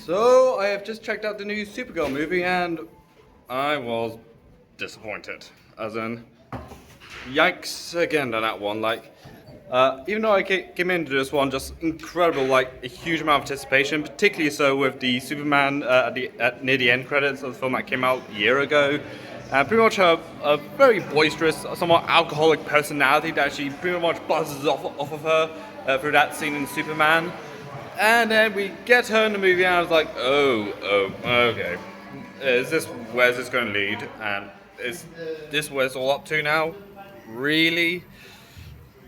So, I have just checked out the new Supergirl movie and I was disappointed. As in, yikes again on that one. Even though I came into this one just incredible, like a huge amount of anticipation, particularly so with the Superman near the end credits of the film that came out a year ago. Pretty much a very boisterous, somewhat alcoholic personality that she pretty much buzzes off of her through that scene in Superman. And then we get her in the movie, and I was like, okay. Where's this going to lead? And is this where it's all up to now? Really?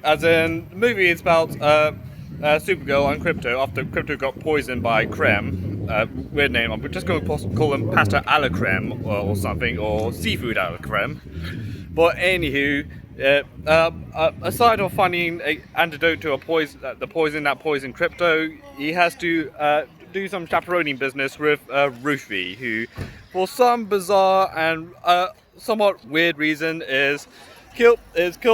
As in, the movie is about Supergirl and Crypto after Crypto got poisoned by Creme. Weird name, I'm just going to call him Pasta a la Creme or something, or Seafood a la Creme. But anywho, aside of finding an antidote to the poison that poisoned Crypto, he has to do some chaperoning business with Ruthie, who, for some bizarre and somewhat weird reason, is killed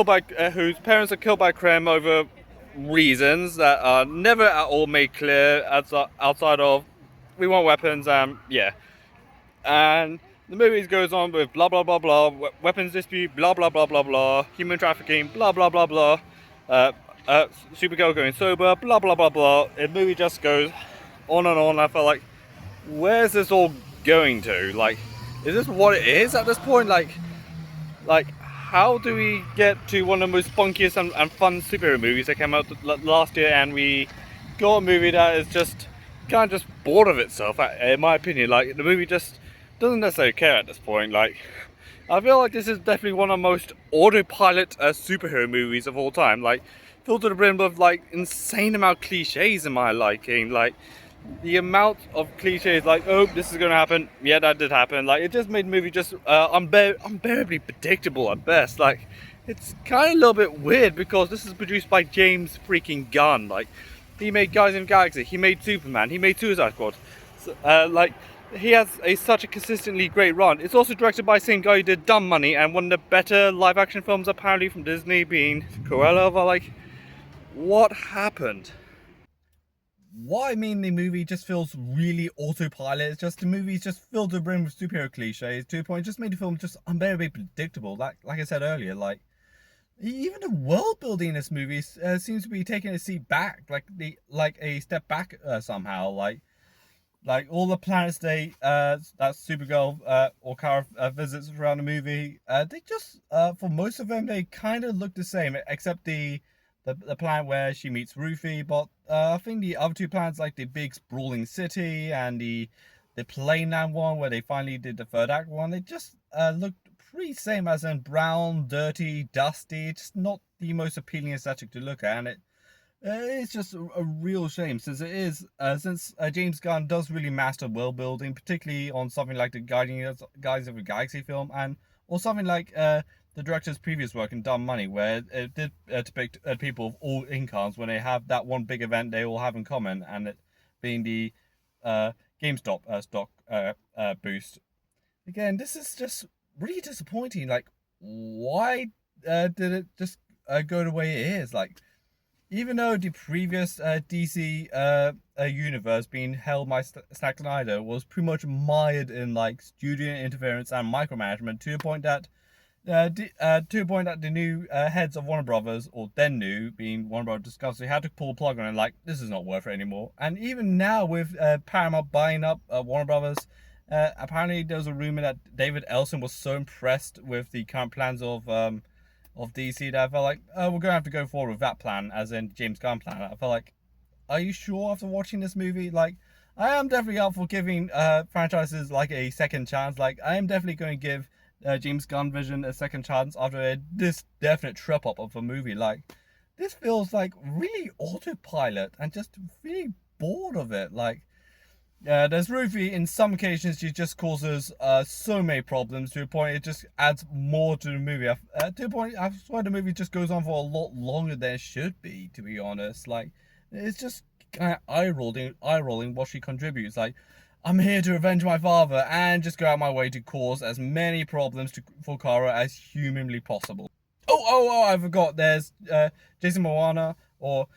by whose parents are killed by Creme over reasons that are never at all made clear outside of we want weapons, yeah. And the movie goes on with blah blah blah blah, weapons dispute, blah blah blah blah blah, human trafficking, blah blah blah blah, Supergirl going sober, blah blah blah blah. The movie just goes on and on. I felt like, where's this all going to? Like, is this what it is at this point? Like, how do we get to one of the most spunkiest and fun superhero movies that came out last year, and we got a movie that is just kind of just bored of itself, in my opinion. Like, the movie just doesn't necessarily care at this point. Like, I feel like this is definitely one of the most autopilot superhero movies of all time. Like, filled to the brim with like insane amount of cliches in my liking. Like, the amount of cliches, like, oh, this is gonna happen, yeah, that did happen. Like, it just made the movie just unbearably predictable at best. Like, it's kind of a little bit weird because this is produced by James freaking Gunn. Like, he made Guardians of the Galaxy, he made Superman, he made Suicide Squad. So, like, he has such a consistently great run. It's also directed by the same guy who did Dumb Money and one of the better live action films apparently from Disney, being Cruella. But like, what happened? What I mean, the movie just feels really autopilot. It's just, the movie's just filled to the brim with superhero cliches to a point. It just made the film just unbearably predictable. Like I said earlier, like, even the world building in this movie seems to be taking a seat back, like a step back somehow. Like all the planets that Supergirl or Kara visits around the movie, they just for most of them they kind of look the same, except the planet where she meets Ruthie. But I think the other two planets, like the big sprawling city and the Plainland one where they finally did the third act one, they just looked pretty same, as in brown, dirty, dusty. Just not the most appealing aesthetic to look at, and it's just a real shame, since James Gunn does really master world building, particularly on something like the Guardians of the Galaxy film, and or something like the director's previous work in Dumb Money, where it did depict people of all incomes when they have that one big event they all have in common, and it being the GameStop stock boost. Again, this is just really disappointing. Like, why did it just go the way it is? Like, even though the previous DC universe, being held by Zack Snyder, was pretty much mired in like studio interference and micromanagement, to the point that the new heads of Warner Brothers, or then new, being Warner Brothers Discovery, had to pull the plug on it. Like, this is not worth it anymore. And even now, with Paramount buying up Warner Brothers, apparently there was a rumor that David Elson was so impressed with the current plans of DC that I felt like, we're going to have to go forward with that plan, as in James Gunn plan. I felt like, are you sure after watching this movie? Like, I am definitely up for giving franchises like a second chance. Like, I am definitely going to give James Gunn vision a second chance after this definite trip up of a movie. Like, this feels like really autopilot and just really bored of it. Like, there's Ruthie, in some occasions she just causes so many problems to a point it just adds more to the movie. To a point I swear the movie just goes on for a lot longer than it should be, to be honest. Like, it's just kind of eye-rolling what she contributes. Like, I'm here to avenge my father and just go out my way to cause as many problems for Kara as humanly possible. Oh, I forgot, there's Jason Momoa, or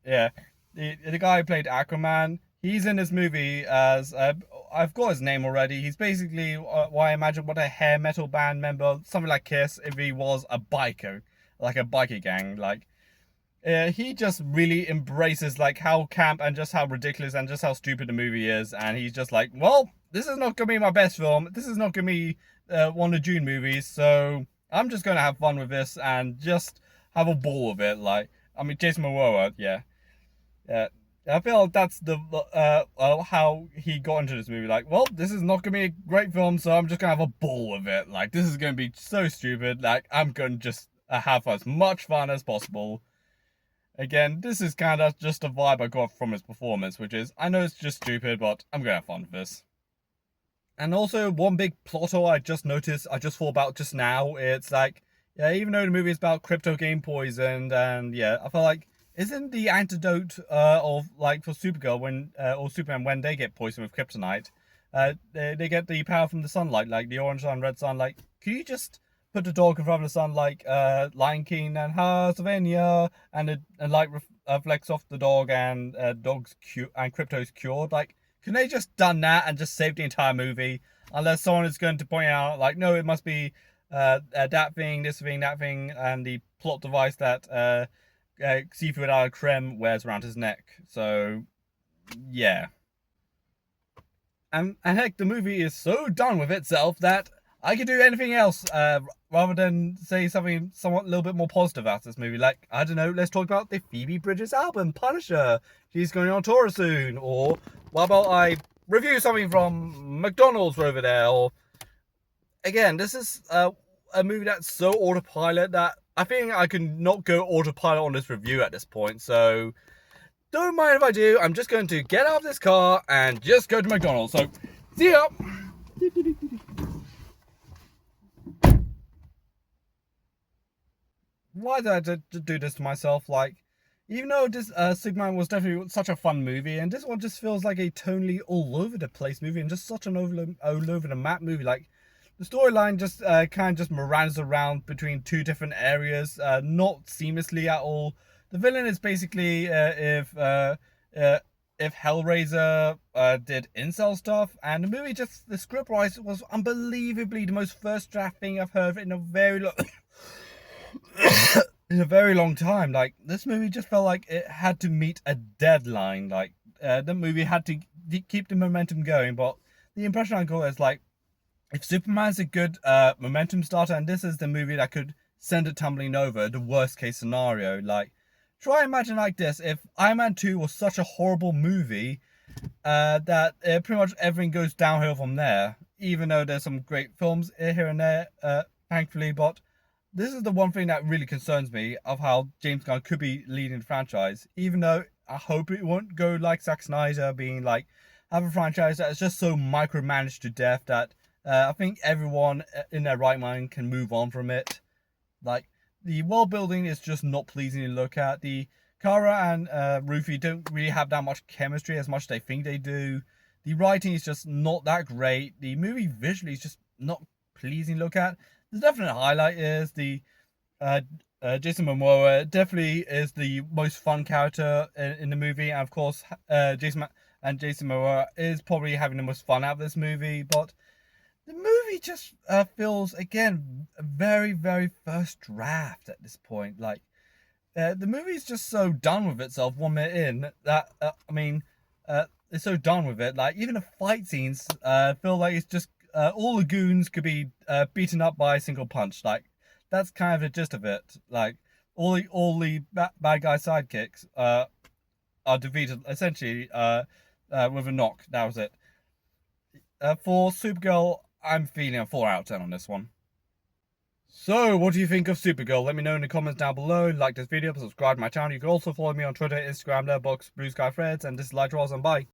yeah, the guy who played Aquaman. he's in this movie as I've got his name already. He's basically what I imagine what a hair metal band member, something like Kiss, if he was a biker, like a biker gang. Like he just really embraces like how camp and just how ridiculous and just how stupid the movie is, and he's just like, well, this is not gonna be my best film. This is not gonna be one of the June movies, so I'm just gonna have fun with this and just have a ball with it. Like, I mean, Jason Momoa, yeah. I feel that's the how he got into this movie. Like, well, this is not gonna be a great film, so I'm just gonna have a ball with it. Like, this is gonna be so stupid. Like, I'm gonna just have as much fun as possible. Again, this is kind of just a vibe I got from his performance, which is, I know it's just stupid, but I'm gonna have fun with this. And also, one big plot hole I just noticed, I just thought about just now, it's like, yeah, even though the movie is about crypto game poisoned, and yeah, I feel like, isn't the antidote of, like, for Supergirl, when, or Superman, when they get poisoned with kryptonite, they get the power from the sunlight, like the orange sun, red sun, like, can you just put the dog in front of the sun like Lion King and Pennsylvania, and light reflects off the dog, and dog's and crypto's cured? Like, can they just done that and just save the entire movie? Unless someone is going to point out, like, no, it must be that thing, this thing, that thing, and the plot device that Seafood Ala Creme wears around his neck. So, yeah. And heck, the movie is so done with itself that I could do anything else rather than say something somewhat a little bit more positive about this movie. Like, I don't know, let's talk about the Phoebe Bridgers album, Punisher. She's going on tour soon. Or what about I review something from McDonald's over there? Or again, this is a movie that's so autopilot that I think I can not go autopilot on this review at this point. So don't mind if I do. I'm just going to get out of this car and just go to McDonald's. So see ya. Why did I do this to myself? Like, even though this Superman was definitely such a fun movie, and this one just feels like a tonally all over the place movie, and just such an all over the map movie. Like, the storyline just kind of just meanders around between two different areas, not seamlessly at all. The villain is basically if Hellraiser did incel stuff, and the movie just, the scriptwriter was unbelievably the most first draft thing I've heard in a very long in a very long time. Like, this movie just felt like it had to meet a deadline. Like, the movie had to keep the momentum going, but the impression I got is like, if Superman's a good momentum starter, and this is the movie that could send it tumbling over, the worst case scenario. Like, try imagine like this, if Iron Man 2 was such a horrible movie that pretty much everything goes downhill from there, even though there's some great films here and there, thankfully. But this is the one thing that really concerns me of how James Gunn could be leading the franchise, even though I hope it won't go like Zack Snyder, being like, have a franchise that is just so micromanaged to death that I think everyone in their right mind can move on from it. Like, the world building is just not pleasing to look at. The Kara and Rufy don't really have that much chemistry as much as they think they do. The writing is just not that great. The movie visually is just not pleasing to look at. The definite highlight is the Jason Momoa definitely is the most fun character in the movie, and of course Jason Momoa is probably having the most fun out of this movie. But the movie just feels, again, very, very first draft at this point. Like, the movie is just so done with itself 1 minute in that it's so done with it. Like, even the fight scenes feel like it's just all the goons could be beaten up by a single punch. Like, that's kind of the gist of it. Like, all the bad guy sidekicks are defeated essentially with a knock. That was it. For Supergirl, I'm feeling a 4 out of 10 on this one. So, what do you think of Supergirl? Let me know in the comments down below. Like this video, subscribe to my channel. You can also follow me on Twitter, Instagram, Letterboxd, Blue Sky Threads, and this is Light Rolls, and bye.